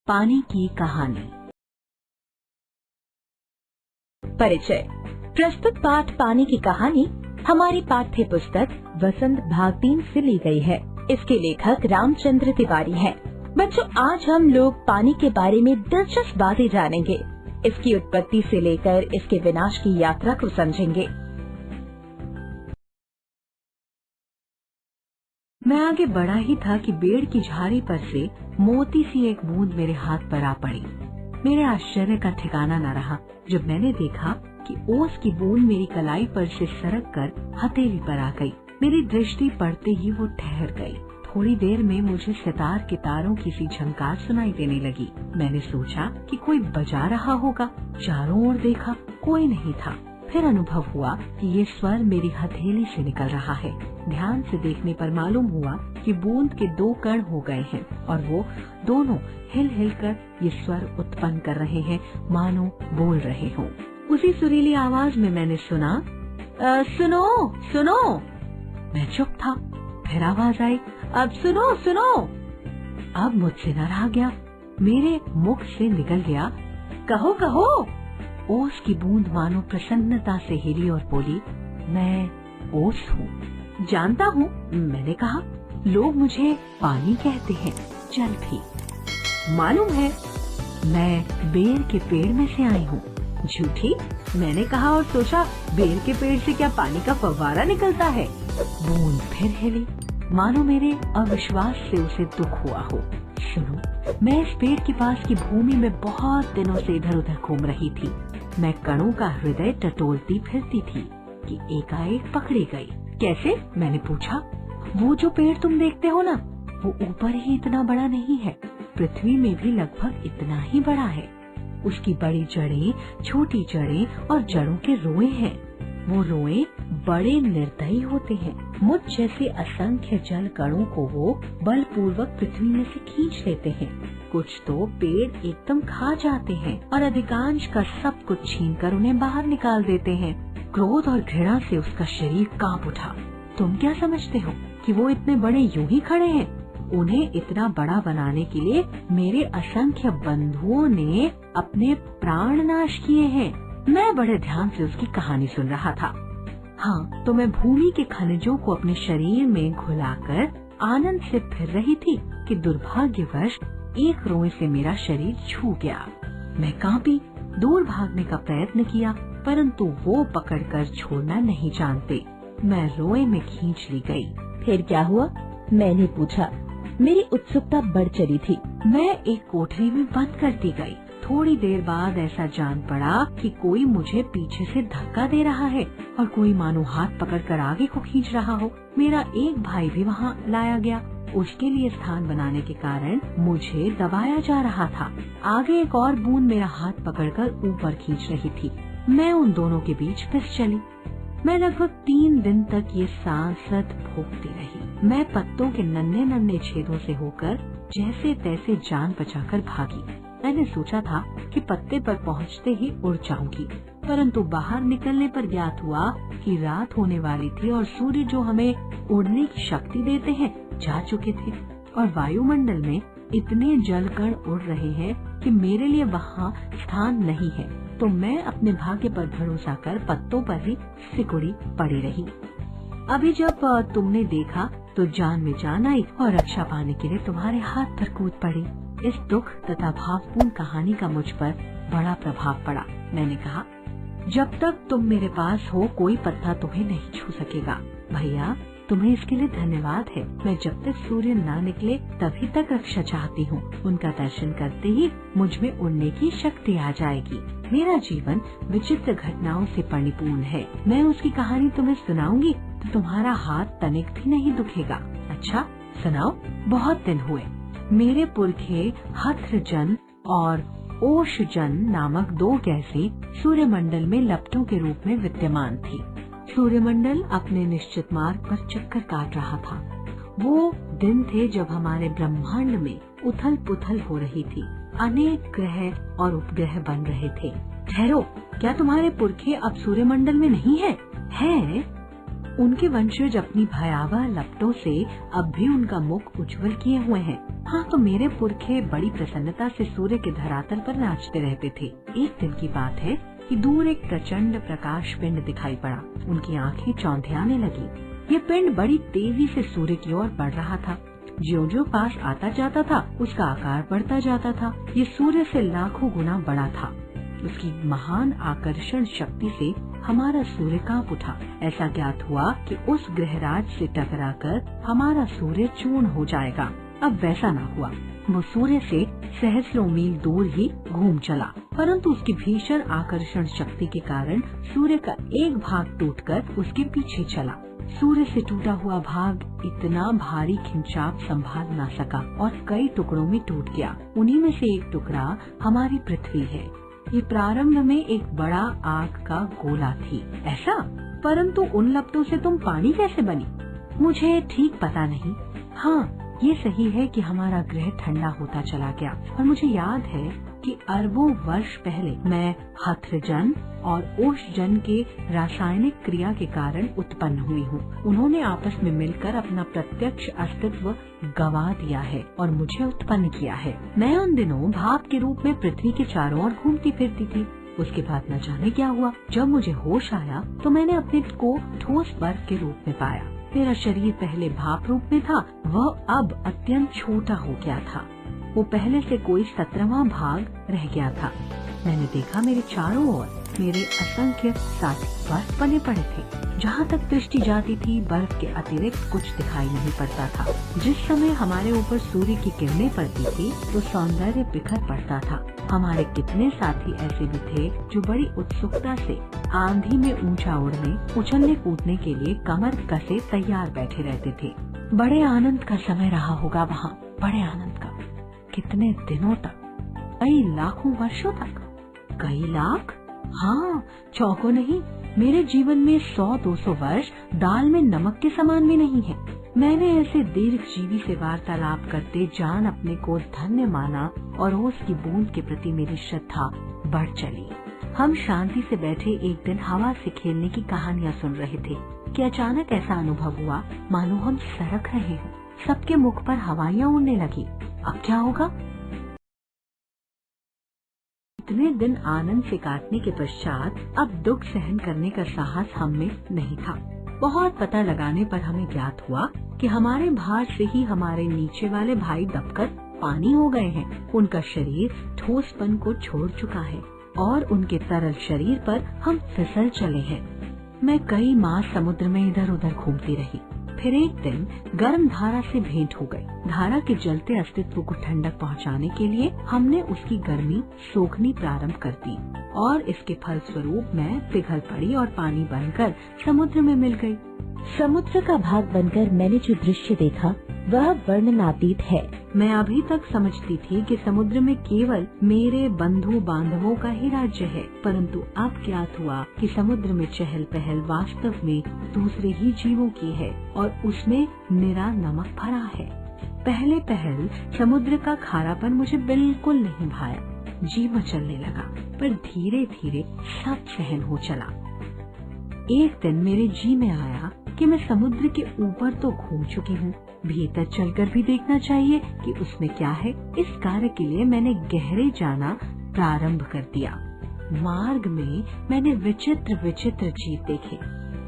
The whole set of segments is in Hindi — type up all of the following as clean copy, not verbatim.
पानी की कहानी। परिचय। प्रस्तुत पाठ पानी की कहानी हमारी पाठ्य पुस्तक वसंत भाग 3 से ली गई है। इसके लेखक रामचंद्र तिवारी हैं। बच्चों, आज हम लोग पानी के बारे में दिलचस्प बातें जानेंगे। इसकी उत्पत्ति से लेकर इसके विनाश की यात्रा को समझेंगे। मैं आगे बढ़ा ही था कि पेड़ की झाड़ी पर से मोती सी एक बूंद मेरे हाथ पर आ पड़ी। मेरे आश्चर्य का ठिकाना न रहा जब मैंने देखा कि ओस की बूंद मेरी कलाई पर से सरक कर हथेली पर आ गई। मेरी दृष्टि पड़ते ही वो ठहर गई। थोड़ी देर में मुझे सितार के तारों की सी झंकार सुनाई देने लगी। मैंने सोचा कि कोई बजा रहा होगा। चारों ओर देखा, कोई नहीं था। फिर अनुभव हुआ कि ये स्वर मेरी हथेली से निकल रहा है। ध्यान से देखने पर मालूम हुआ कि बूंद के 2 कण हो गए हैं और वो दोनों हिल हिल कर ये स्वर उत्पन्न कर रहे हैं, मानो बोल रहे हों। उसी सुरीली आवाज में मैंने सुना, सुनो सुनो। मैं चुप था। फिर आवाज आई, अब सुनो सुनो। अब मुझसे न रहा गया। मेरे मुख से निकल गया, कहो कहो। ओस की बूंद मानो प्रसन्नता से हिली और बोली, मैं ओस हूँ। जानता हूँ, मैंने कहा। लोग मुझे पानी कहते हैं, जल भी। मालूम है, मैं बेर के पेड़ में से आई हूँ। झूठी, मैंने कहा और सोचा, बेर के पेड़ से क्या पानी का फव्वारा निकलता है? बूंद फिर हिली, मानो मेरे अविश्वास से उसे दुख हुआ हो। सुनो, मैं इस पेड़ के पास की भूमि में बहुत दिनों से इधर उधर घूम रही थी। मैं कणों का हृदय टटोलती फिरती थी कि एकाएक पकड़ी गई। कैसे? मैंने पूछा। वो जो पेड़ तुम देखते हो ना, वो ऊपर ही इतना बड़ा नहीं है, पृथ्वी में भी लगभग इतना ही बड़ा है। उसकी बड़ी जड़ें, छोटी जड़ें और जड़ों के रोए हैं। वो रोए बड़े निर्दयी होते हैं। मुझ जैसे असंख्य जल कणों को वो बलपूर्वक पृथ्वी में से खींच लेते हैं। कुछ तो पेड़ एकदम खा जाते हैं और अधिकांश का सब कुछ छीनकर उन्हें बाहर निकाल देते हैं। क्रोध और घृणा से उसका शरीर कांप उठा। तुम क्या समझते हो कि वो इतने बड़े यूं ही खड़े हैं? उन्हें इतना बड़ा बनाने के लिए मेरे असंख्य बंधुओं ने अपने प्राण नाश किए हैं। मैं बड़े ध्यान से उसकी कहानी सुन रहा था। हाँ, तो मैं भूमि के खनिजों को अपने शरीर में घुलाकर आनंद से फिर रही थी कि दुर्भाग्यवश एक रोए से मेरा शरीर छू गया। मैं कांपी, दूर भागने का प्रयत्न किया, परंतु वो पकड़कर छोड़ना नहीं जानते। मैं रोए में खींच ली गई। फिर क्या हुआ? मैंने पूछा। मेरी उत्सुकता बढ़ चली थी। मैं एक कोठरी में बंद कर दी गई। थोड़ी देर बाद ऐसा जान पड़ा कि कोई मुझे पीछे से धक्का दे रहा है और कोई मानो हाथ पकड़कर आगे को खींच रहा हो। मेरा एक भाई भी वहाँ लाया गया। उसके लिए स्थान बनाने के कारण मुझे दबाया जा रहा था। आगे एक और बूंद मेरा हाथ पकड़कर ऊपर खींच रही थी। मैं उन दोनों के बीच फिस चली। मैं लगभग 3 दिन तक ये सांसत भोगती रही। मैं पत्तों के नन्हे नन्हे छेदों से होकर जैसे तैसे जान बचाकर भागी। मैंने सोचा था कि पत्ते पर पहुंचते ही उड़ जाऊंगी, परंतु बाहर निकलने पर ज्ञात हुआ कि रात होने वाली थी और सूर्य जो हमें उड़ने की शक्ति देते हैं जा चुके थे और वायुमंडल में इतने जलकण उड़ रहे हैं कि मेरे लिए वहाँ स्थान नहीं है। तो मैं अपने भाग्य पर भरोसा कर पत्तों पर ही सिकुड़ी पड़ी रही। अभी जब तुमने देखा तो जान में जान आई और रक्षा पाने के लिए तुम्हारे हाथ पर कूद पड़ी। इस दुख तथा भावपूर्ण कहानी का मुझ पर बड़ा प्रभाव पड़ा। मैंने कहा, जब तक तुम मेरे पास हो कोई पत्ता तुम्हें नहीं छू सकेगा। भैया, तुम्हें इसके लिए धन्यवाद है। मैं जब तक सूर्य ना निकले तभी तक रक्षा चाहती हूँ। उनका दर्शन करते ही मुझ में उड़ने की शक्ति आ जाएगी। मेरा जीवन विचित्र घटनाओं से परिपूर्ण है। मैं उसकी कहानी तुम्हें सुनाऊंगी तो तुम्हारा हाथ तनिक भी नहीं दुखेगा। अच्छा सुनाओ। बहुत दिन हुए। मेरे पुरखे हथ्रजन और ओशजन नामक 2 गैसें सूर्यमंडल में लपटों के रूप में विद्यमान थी। सूर्यमंडल अपने निश्चित मार्ग पर चक्कर काट रहा था। वो दिन थे जब हमारे ब्रह्मांड में उथल पुथल हो रही थी। अनेक ग्रह और उपग्रह बन रहे थे। ठहरो, क्या तुम्हारे पुरखे अब सूर्यमंडल में नहीं है? हैं? उनके वंशज अपनी भयावह लपटों से अब भी उनका मुख उज्जवल किए हुए हैं। हाँ, तो मेरे पुरखे बड़ी प्रसन्नता से सूर्य के धरातल पर नाचते रहते थे। एक दिन की बात है कि दूर एक प्रचंड प्रकाश पिंड दिखाई पड़ा। उनकी आंखें चौंधियाने लगी। ये पिंड बड़ी तेजी से सूर्य की ओर बढ़ रहा था। ज्यों-ज्यों पास आता जाता था, उसका आकार बढ़ता जाता था। ये सूर्य से लाखों गुना बड़ा था। उसकी महान आकर्षण शक्ति से हमारा सूर्य कांप उठा। ऐसा ज्ञात हुआ कि उस ग्रहराज से टकराकर हमारा सूर्य चूर्ण हो जाएगा। अब वैसा न हुआ। वो सूर्य से सहस्रों मील दूर ही घूम चला, परंतु उसकी भीषण आकर्षण शक्ति के कारण सूर्य का एक भाग टूटकर उसके पीछे चला। सूर्य से टूटा हुआ भाग इतना भारी खिंचाव संभाल न सका और कई टुकड़ों में टूट गया। उन्हीं में से एक टुकड़ा हमारी पृथ्वी है। ये प्रारंभ में एक बड़ा आग का गोला थी। ऐसा? परंतु उन लपटों से तुम पानी कैसे बनी? मुझे ठीक पता नहीं। हाँ, ये सही है कि हमारा ग्रह ठंडा होता चला गया और मुझे याद है कि अरबों वर्ष पहले मैं हथजन और ओशजन के रासायनिक क्रिया के कारण उत्पन्न हुई हूँ। उन्होंने आपस में मिलकर अपना प्रत्यक्ष अस्तित्व गवा दिया है और मुझे उत्पन्न किया है। मैं उन दिनों भाप के रूप में पृथ्वी के चारों ओर घूमती फिरती थी। उसके बाद न जाने क्या हुआ। जब मुझे होश आया तो मैंने अपने को ठोस बर्फ के रूप में पाया। मेरा शरीर पहले भाप रूप में था, वह अब अत्यंत छोटा हो गया था। वो पहले से कोई 17वां भाग रह गया था। मैंने देखा मेरे चारों ओर मेरे असंख्य साथी बर्फ बने पड़े थे। जहाँ तक दृष्टि जाती थी, बर्फ के अतिरिक्त कुछ दिखाई नहीं पड़ता था। जिस समय हमारे ऊपर सूर्य की किरणें पड़ती थी तो सौंदर्य बिखर पड़ता था। हमारे कितने साथी ऐसे भी थे जो बड़ी उत्सुकता से आंधी में ऊंचा उड़ने, उछलने कूदने के लिए कमर कसे तैयार बैठे रहते थे। बड़े आनंद का समय रहा होगा वहाँ, बड़े आनंद का। कितने दिनों तक, कई लाखों वर्षों तक। कई लाख? हाँ, चौको नहीं। मेरे जीवन में 100-200 वर्ष दाल में नमक के समान भी नहीं है। मैंने ऐसे दीर्घजीवी से वार्तालाप करते जान अपने को धन्य माना और ओस की बूंद के प्रति मेरी श्रद्धा बढ़ चली। हम शांति से बैठे एक दिन हवा से खेलने की कहानियाँ सुन रहे थे कि अचानक ऐसा अनुभव हुआ मानो हम सरक रहे हैं। सबके मुख पर हवाइयाँ उड़ने लगी। अब क्या होगा? इतने दिन आनंद से काटने के पश्चात अब दुख सहन करने का साहस हम में नहीं था। बहुत पता लगाने पर हमें ज्ञात हुआ कि हमारे भार से ही हमारे नीचे वाले भाई दबकर पानी हो गए हैं। उनका शरीर ठोसपन को छोड़ चुका है और उनके तरल शरीर पर हम फिसल चले हैं। मैं कई मास समुद्र में इधर उधर घूमती रही। फिर एक दिन गर्म धारा से भेंट हो गई। धारा के जलते अस्तित्व को ठंडक पहुंचाने के लिए हमने उसकी गर्मी सोखनी प्रारंभ कर दी और इसके फलस्वरूप मैं पिघल पड़ी और पानी बनकर समुद्र में मिल गई। समुद्र का भाग बनकर मैंने जो दृश्य देखा वह वर्णनातीत है। मैं अभी तक समझती थी कि समुद्र में केवल मेरे बंधु बांधवों का ही राज्य है, परंतु अब ज्ञात हुआ कि समुद्र में चहल पहल वास्तव में दूसरे ही जीवों की है और उसमें निरा नमक भरा है। पहले पहल समुद्र का खारापन मुझे बिल्कुल नहीं भाया। जी मचलने लगा, पर धीरे धीरे सब सहन हो चला। एक दिन मेरे जी में आया कि मैं समुद्र के ऊपर तो घूम चुकी हूँ, भीतर चलकर भी देखना चाहिए कि उसमें क्या है। इस कार्य के लिए मैंने गहरे जाना प्रारंभ कर दिया। मार्ग में मैंने विचित्र विचित्र जीव देखे।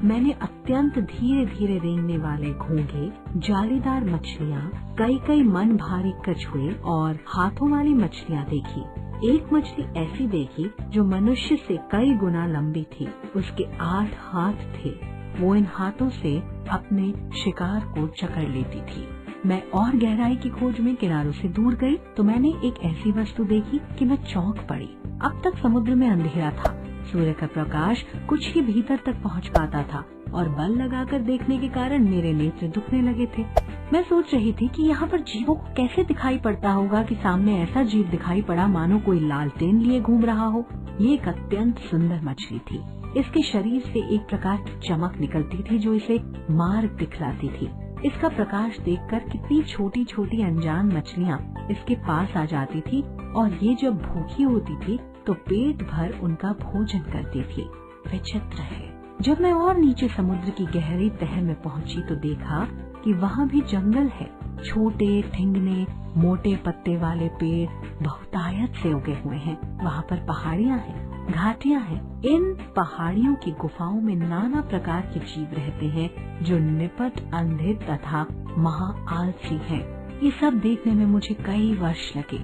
मैंने अत्यंत धीरे धीरे रेंगने वाले घोंघे, जालीदार मछलियाँ, कई मन भारी कछुए और हाथों वाली मछलियाँ देखी। एक मछली ऐसी देखी जो मनुष्य से कई गुना लंबी थी। उसके 8 हाथ थे। वो इन हाथों से अपने शिकार को जकड़ लेती थी। मैं और गहराई की खोज में किनारों से दूर गई तो मैंने एक ऐसी वस्तु देखी कि मैं चौंक पड़ी। अब तक समुद्र में अंधेरा था। सूर्य का प्रकाश कुछ ही भीतर तक पहुंच पाता था और बल लगाकर देखने के कारण मेरे नेत्र दुखने लगे थे। मैं सोच रही थी कि यहाँ पर जीवों को कैसे दिखाई पड़ता होगा कि सामने ऐसा जीव दिखाई पड़ा मानो कोई लालटेन लिए घूम रहा हो। ये एक अत्यंत सुंदर मछली थी। इसके शरीर से एक प्रकार की चमक निकलती थी जो इसे मार्ग दिखलाती थी। इसका प्रकाश देखकर कितनी छोटी छोटी अनजान मछलियाँ इसके पास आ जाती थी और ये जब भूखी होती थी तो पेट भर उनका भोजन करती थी। विचित्र है। जब मैं और नीचे समुद्र की गहरी तह में पहुंची तो देखा कि वहाँ भी जंगल है। छोटे ठिंगने मोटे पत्ते वाले पेड़ बहुतायत से उगे हुए हैं। वहाँ पर पहाड़ियाँ हैं, घाटियाँ हैं। इन पहाड़ियों की गुफाओं में नाना प्रकार के जीव रहते हैं जो निपट, अंधे तथा महा आलसी हैं। ये सब देखने में मुझे कई वर्ष लगे।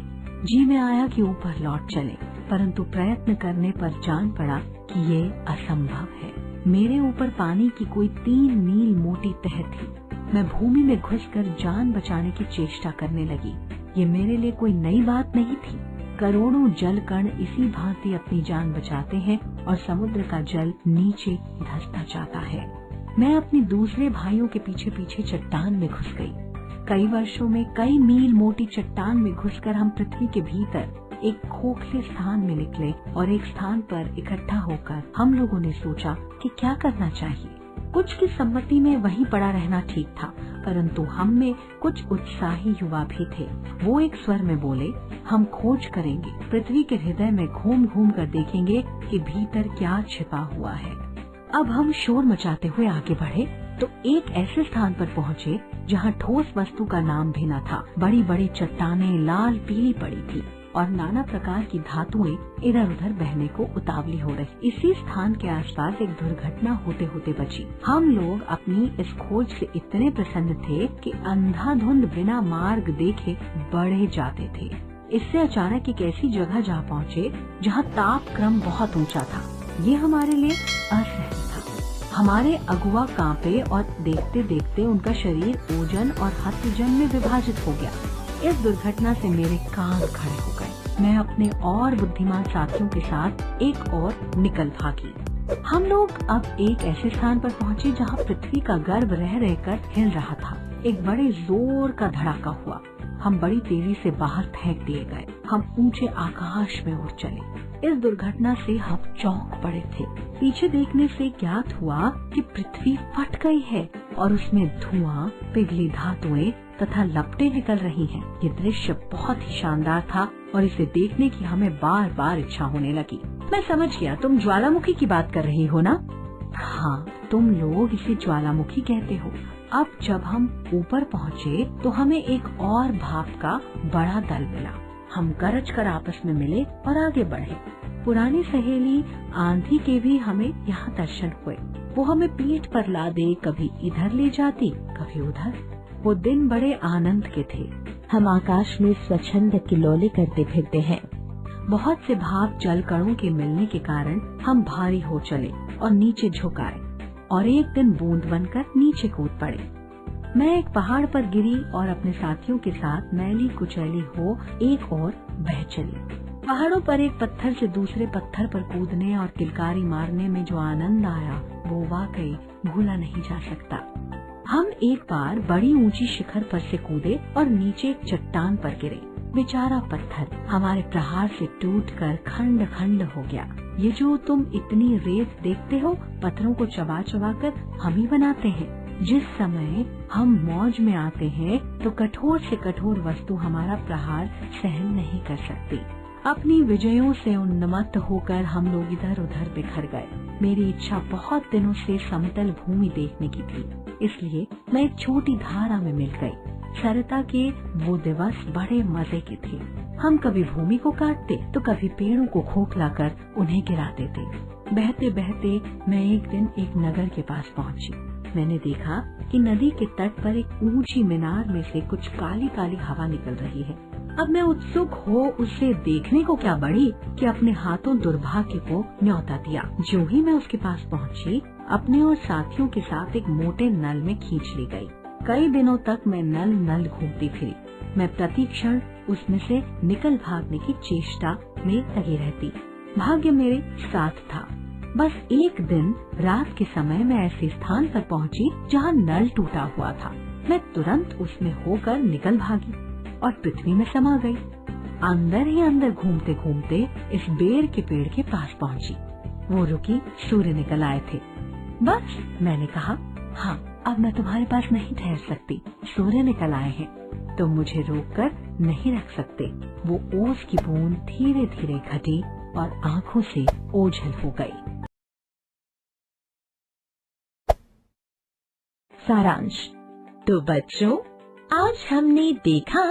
जी में आया कि ऊपर लौट चले, परंतु प्रयत्न करने पर जान पड़ा कि ये असंभव है। मेरे ऊपर पानी की कोई 3 मील मोटी तह थी। मैं भूमि में घुसकर जान बचाने की चेष्टा करने लगी। ये मेरे लिए कोई नई बात नहीं थी। करोड़ों जल कण इसी भांति अपनी जान बचाते हैं और समुद्र का जल नीचे धंसता जाता है। मैं अपने दूसरे भाइयों के पीछे पीछे चट्टान में घुस गई। कई वर्षों में कई मील मोटी चट्टान में घुसकर हम पृथ्वी के भीतर एक खोखले स्थान में निकले और एक स्थान पर इकट्ठा होकर हम लोगों ने सोचा कि क्या करना चाहिए। कुछ की सम्मति में वहीं पड़ा रहना ठीक था, परंतु हम में कुछ उत्साही युवा भी थे। वो एक स्वर में बोले, हम खोज करेंगे, पृथ्वी के हृदय में घूम घूम कर देखेंगे कि भीतर क्या छिपा हुआ है। अब हम शोर मचाते हुए आगे बढ़े तो एक ऐसे स्थान पर पहुँचे जहाँ ठोस वस्तु का नाम भी न था। बड़ी बड़ी चट्टानें लाल पीली पड़ी थी और नाना प्रकार की धातुएं इधर उधर बहने को उतावली हो रही। इसी स्थान के आसपास एक दुर्घटना होते होते बची। हम लोग अपनी इस खोज से इतने प्रसन्न थे कि अंधाधुंध बिना मार्ग देखे बढ़े जाते थे। इससे अचानक एक ऐसी जगह जा पहुँचे जहाँ ताप क्रम बहुत ऊंचा था। ये हमारे लिए असहज था। हमारे अगुआ कांपे और देखते देखते उनका शरीर ओजन और हथजन में विभाजित हो गया। इस दुर्घटना से मेरे कान खड़े हो गए। मैं अपने और बुद्धिमान साथियों के साथ एक और निकल भागी। हम लोग अब एक ऐसे स्थान पर पहुँचे जहाँ पृथ्वी का गर्भ रह रहकर हिल रहा था। एक बड़े जोर का धड़ाका हुआ। हम बड़ी तेजी से बाहर फेंक दिए गए। हम ऊंचे आकाश में उड़ चले। इस दुर्घटना से हम चौंक पड़े थे। पीछे देखने से ज्ञात हुआ कि पृथ्वी फट गई है और उसमें धुआं, पिघली धातुएं तथा लपटें निकल रही हैं। ये दृश्य बहुत ही शानदार था और इसे देखने की हमें बार बार इच्छा होने लगी। मैं समझ गया तुम ज्वालामुखी की बात कर रही हो ना? हाँ, तुम लोग इसे ज्वालामुखी कहते हो। अब जब हम ऊपर पहुँचे तो हमें एक और भाप का बड़ा दल मिला। हम गरज कर आपस में मिले और आगे बढ़े। पुरानी सहेली आंधी के भी हमें यहाँ दर्शन हुए। वो हमें पीठ पर लादे कभी इधर ले जाती, कभी उधर। वो दिन बड़े आनंद के थे। हम आकाश में स्वच्छंद किलोले करते फिरते हैं। बहुत से भाप जल कणों के मिलने के कारण हम भारी हो चले और नीचे झुक आए और एक दिन बूंद बनकर नीचे कूद पड़े। मैं एक पहाड़ पर गिरी और अपने साथियों के साथ मैली कुचैली हो एक और बह चली। पहाड़ों पर एक पत्थर से दूसरे पत्थर पर कूदने और किलकारी मारने में जो आनंद आया वो वाकई भूला नहीं जा सकता। हम एक बार बड़ी ऊंची शिखर पर से कूदे और नीचे एक चट्टान पर गिरे। बेचारा पत्थर हमारे प्रहार से टूटकर खंड खंड हो गया। ये जो तुम इतनी रेत देखते हो, पत्थरों को चबा चबा कर हम ही बनाते हैं। जिस समय हम मौज में आते हैं तो कठोर से कठोर वस्तु हमारा प्रहार सहन नहीं कर सकती। अपनी विजयों से उन्मत्त होकर हम लोग इधर उधर बिखर गए। मेरी इच्छा बहुत दिनों से समतल भूमि देखने की थी, इसलिए मैं एक छोटी धारा में मिल गई। सरता के वो दिवस बड़े मजे के थे। हम कभी भूमि को काटते तो कभी पेड़ों को खोखला कर उन्हें गिरा देते। बहते बहते मैं एक दिन एक नगर के पास पहुंची। मैंने देखा कि नदी के तट पर एक ऊंची मीनार में से कुछ काली काली हवा निकल रही है। अब मैं उत्सुक हो उसे देखने को क्या बढ़ी कि अपने हाथों दुर्भाग्य को न्योता दिया। जो ही मैं उसके पास पहुंची, अपने और साथियों के साथ एक मोटे नल में खींच ली गई। कई दिनों तक मैं नल नल घूमती फिरी। मैं प्रति क्षण उसमें से निकल भागने की चेष्टा में लगी रहती। भाग्य मेरे साथ था। बस एक दिन रात के समय मैं ऐसे स्थान पर पहुंची जहां नल टूटा हुआ था। मैं तुरंत उसमें होकर निकल भागी और पृथ्वी में समा गई। अंदर ही अंदर घूमते घूमते इस बेर के पेड़ के पास पहुंची। वो रुकी, सूर्य निकल आए थे। बस मैंने कहा, हाँ अब मैं तुम्हारे पास नहीं ठहर सकती, सूर्य निकल आए हैं, तुम मुझे रोककर नहीं रख सकते। वो ओस की बूंद धीरे धीरे घटी और आंखों से ओझल हो गई। सारांश। तो बच्चों, आज हमने देखा